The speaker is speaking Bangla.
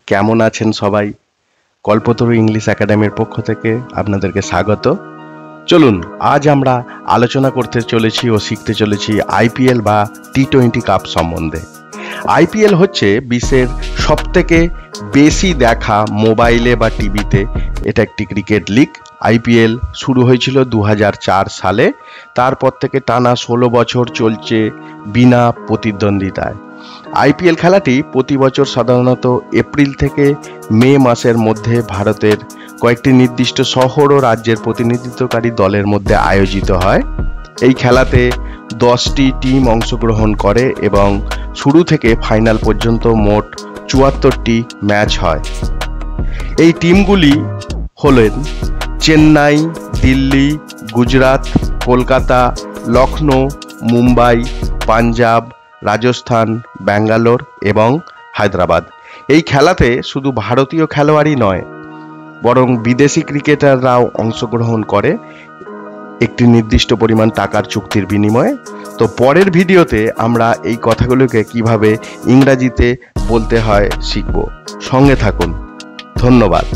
কেমন আছেন সবাই? কল্পতরু ইংলিশ একাডেমির পক্ষ থেকে আপনাদেরকে স্বাগত। চলুন আজ আমরা আলোচনা করতে চলেছি ও শিখতে চলেছি আইপিএল বা টি-20 কাপ সম্বন্ধে। আইপিএল হচ্ছে বিশ্বের সবথেকে বেশি দেখা মোবাইলে বা টিভিতে এটা একটি ক্রিকেট লিগ। আইপিএল শুরু হয়েছিল 2004 সালে। তারপর থেকে টানা 16 বছর চলছে বিনা প্রতিদ্বন্দ্বিতায়। আইপিএল খেলাটি প্রতি বছর সাধারণত এপ্রিল থেকে মে মাসের মধ্যে ভারতের কয়েকটি নির্দিষ্ট শহর ও রাজ্যের প্রতিনিধিত্বকারী দলের মধ্যে আয়োজিত হয়। এই খেলাতে 10টি টিম অংশগ্রহণ করে এবং শুরু থেকে ফাইনাল পর্যন্ত মোট 74টি ম্যাচ হয়। এই টিমগুলি হলেন চেন্নাই, দিল্লি, গুজরাট, কলকাতা, লখনৌ, মুম্বাই, পাঞ্জাব, রাজস্থান, ব্যাঙ্গালোর এবং হায়দ্রাবাদ। এই খেলাতে শুধু ভারতীয় খেলোয়াড়ই নয়, বরং বিদেশি ক্রিকেটাররাও অংশগ্রহণ করে একটি নির্দিষ্ট পরিমাণ টাকার চুক্তির বিনিময়ে। তো পরের ভিডিওতে আমরা এই কথাগুলোকে কিভাবে ইংরাজিতে বলতে হয় শিখব। সঙ্গে থাকুন। ধন্যবাদ।